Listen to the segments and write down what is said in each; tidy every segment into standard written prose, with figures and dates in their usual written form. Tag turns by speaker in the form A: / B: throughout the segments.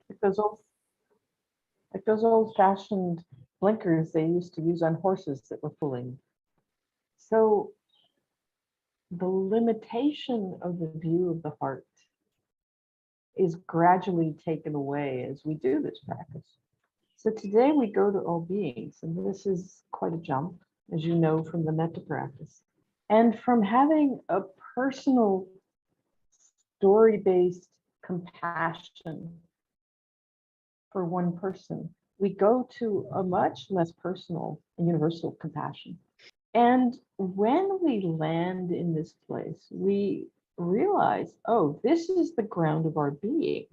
A: Like those old-fashioned blinkers they used to use on horses that were pulling. So the limitation of the view of the heart is gradually taken away as we do this practice. So today we go to all beings, and this is quite a jump, as you know from the metta practice. And from having a personal, story-based compassion for one person, we go to a much less personal and universal compassion. And when we land in this place, we realize, oh, this is the ground of our being.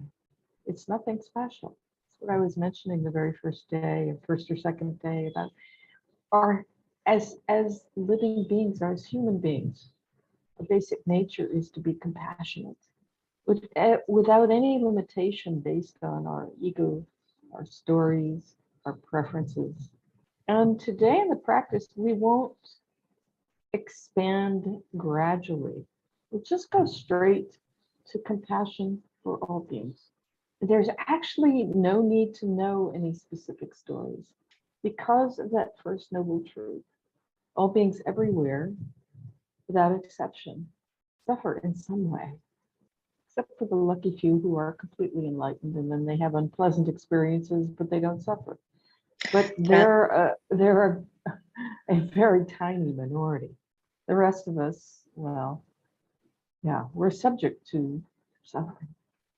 A: It's nothing special. That's what I was mentioning the very first day, or first or second day, about our as living beings, as human beings, our basic nature is to be compassionate, without any limitation based on our ego, our stories, our preferences. And today in the practice, we won't expand gradually. We'll just go straight to compassion for all beings. There's actually no need to know any specific stories because of that first noble truth. All beings everywhere, without exception, suffer in some way, except for the lucky few who are completely enlightened and then they have unpleasant experiences, but they don't suffer. But they're a very tiny minority. The rest of us, well, yeah, we're subject to suffering.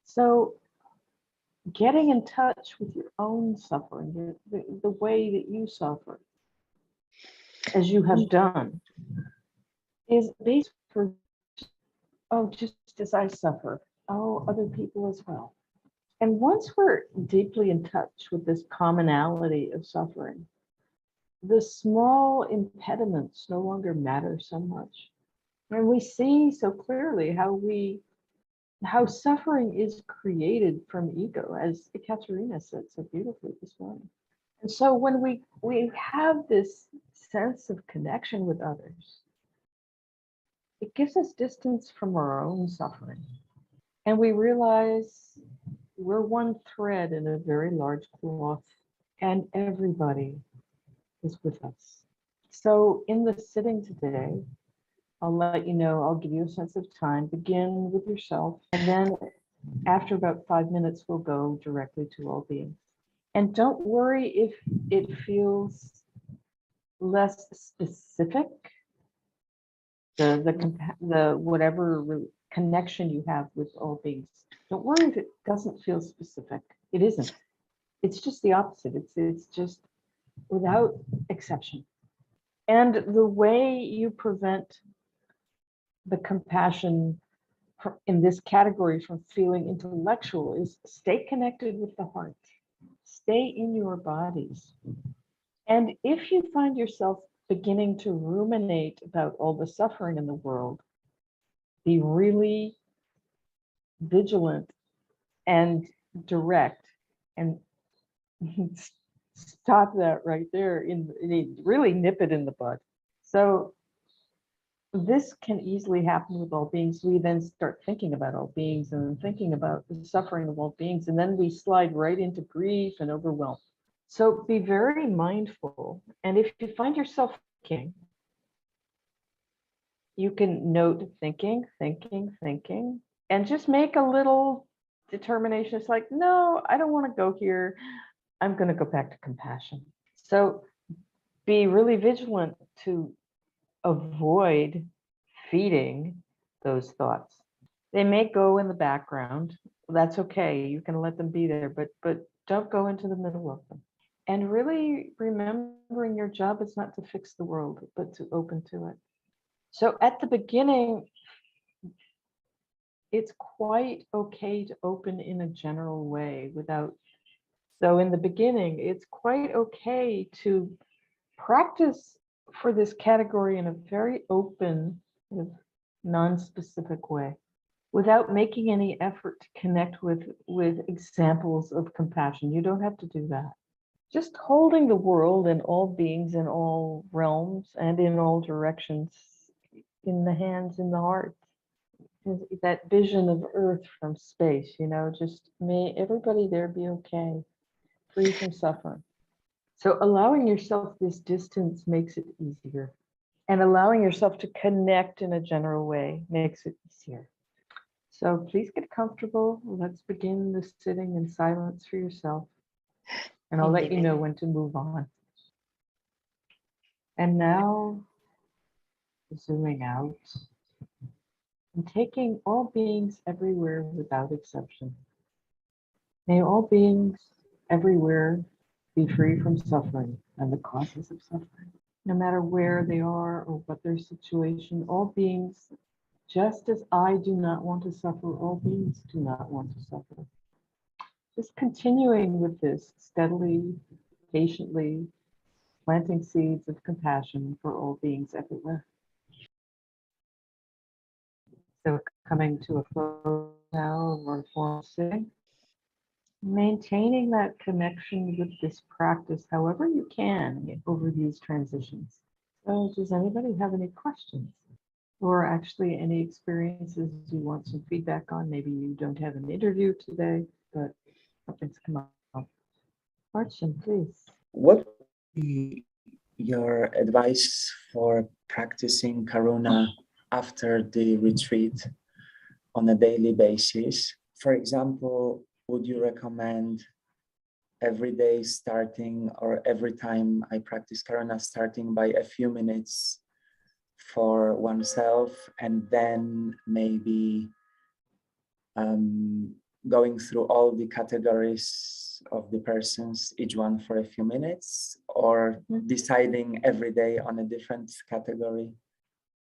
A: So getting in touch with your own suffering, the way that you suffer, as you have done, is based for, oh, just as I suffer, oh, other people as well. And once we're deeply in touch with this commonality of suffering, the small impediments no longer matter so much. And we see so clearly how suffering is created from ego, as Ekaterina said so beautifully this morning. And so when we have this sense of connection with others, it gives us distance from our own suffering. And we realize we're one thread in a very large cloth, and everybody is with us. So in the sitting today, I'll let you know, I'll give you a sense of time. Begin with yourself, and then after about 5 minutes, we'll go directly to all beings. And don't worry if it feels less specific, the whatever connection you have with all beings. Don't worry if it doesn't feel specific. It isn't. It's just the opposite. It's just without exception. And the way you prevent the compassion in this category from feeling intellectual is stay connected with the heart, stay in your bodies. And if you find yourself beginning to ruminate about all the suffering in the world, be really vigilant and direct and stop that right there, really nip it in the bud. So this can easily happen with all beings. We then start thinking about all beings and thinking about the suffering of all beings, and then we slide right into grief and overwhelm. So be very mindful. And if you find yourself thinking, you can note thinking, and just make a little determination. It's like, no, I don't want to go here. I'm going to go back to compassion. So be really vigilant to avoid feeding those thoughts. They may go in the background. That's okay. You can let them be there, but don't go into the middle of them. And really remembering your job is not to fix the world, but to open to it. So at the beginning, it's quite okay to open in a general way without. So in the beginning, it's quite okay to practice for this category in a very open, non-specific way, without making any effort to connect with examples of compassion. You don't have to do that. Just holding the world and all beings in all realms and in all directions in the hands, in the heart. that vision of Earth from space, just may everybody there be okay, free from suffering. So allowing yourself this distance makes it easier. And allowing yourself to connect in a general way makes it easier. So please get comfortable. Let's begin the sitting in silence for yourself. And I'll let you know when to move on. And now, zooming out and taking all beings everywhere without exception. May all beings everywhere be free from suffering and the causes of suffering. No matter where they are or what their situation, all beings, just as I do not want to suffer, all beings do not want to suffer. Just continuing with this steadily, patiently, planting seeds of compassion for all beings everywhere. So coming to a close now of our formal sitting, maintaining that connection with this practice however you can over these transitions. So does anybody have any questions? Or actually any experiences you want some feedback on? Maybe you don't have an interview today, but something's come up. Marcin, please.
B: What would be your advice for practicing Karuna after the retreat on a daily basis? For example, would you recommend every day starting, or every time I practice Karuna, starting by a few minutes for oneself, and then maybe going through all the categories of the persons, each one for a few minutes, or deciding every day on a different category?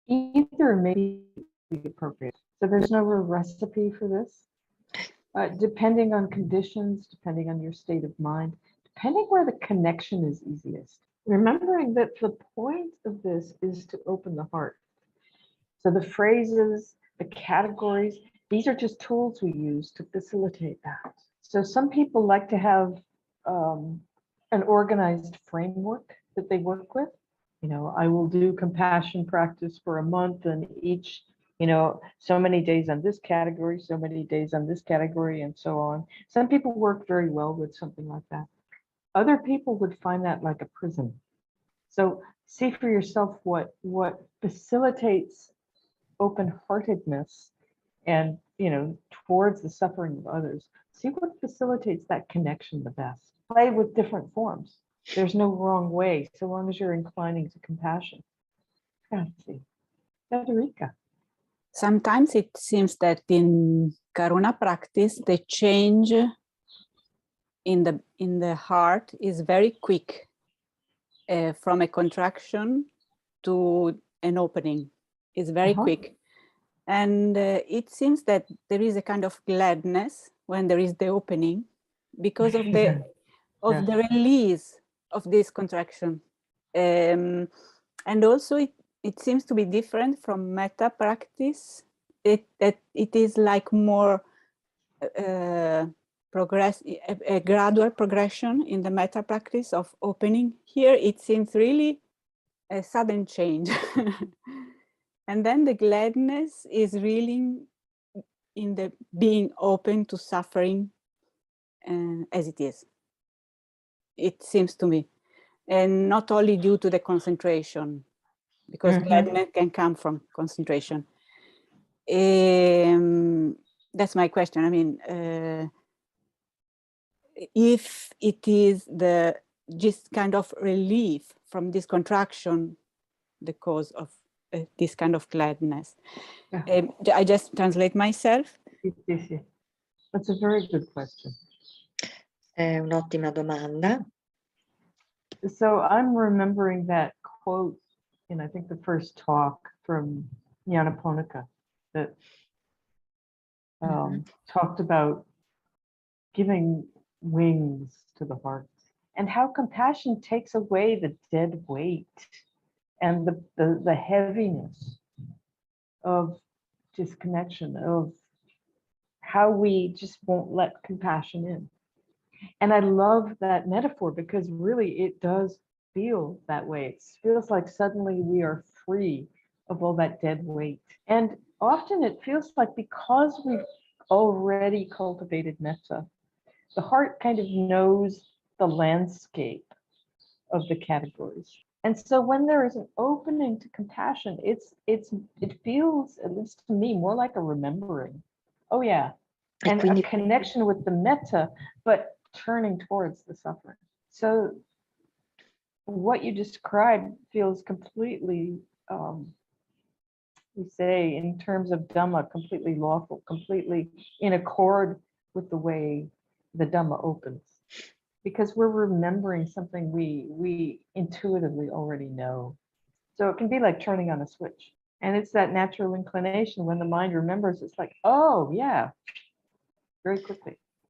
A: Either may be appropriate. So there's no real recipe for this. Depending on conditions, depending on your state of mind, depending where the connection is easiest. Remembering that the point of this is to open the heart. So the phrases, the categories, these are just tools we use to facilitate that. So some people like to have an organized framework that they work with. I will do compassion practice for a month, and each, so many days on this category, so many days on this category, and so on. Some people work very well with something like that. Other people would find that like a prison. So see for yourself what facilitates open-heartedness and, towards the suffering of others. See what facilitates that connection the best. Play with different forms. There's no wrong way, so long as you're inclining to compassion. Grazie. Federica.
C: Sometimes it seems that in Karuna practice, the change in the heart is very quick, from a contraction to an opening. It's very quick. And it seems that there is a kind of gladness when there is the opening because of the the release of this contraction. And also it seems to be different from metta practice. That it is like more a gradual progression in the metta practice of opening. Here it seems really a sudden change. And then the gladness is really in the being open to suffering as it is. It seems to me. And not only due to the concentration, because gladness can come from concentration. That's my question. I mean, if it is just kind of relief from this contraction, the cause of this kind of gladness. I just translate myself.
A: That's a very good question.
D: È un'ottima domanda.
A: So I'm remembering that quote in, I think, the first talk from Nyanaponika that talked about giving wings to the heart and how compassion takes away the dead weight and the heaviness of disconnection, of how we just won't let compassion in. And I love that metaphor because really it does feel that way. It feels like suddenly we are free of all that dead weight. And often it feels like because we've already cultivated metta, the heart kind of knows the landscape of the categories. And so when there is an opening to compassion, it feels, at least to me, more like a remembering. Oh yeah.
D: E
A: And a
D: quindi
A: connection with the metta, but turning towards the suffering. So what you described feels completely, we say in terms of Dhamma, completely lawful, completely in accord with the way the Dhamma opens. Because we're remembering something we intuitively already know. So it can be like turning on a switch. And it's that natural inclination when the mind remembers, it's like, oh yeah, very quickly.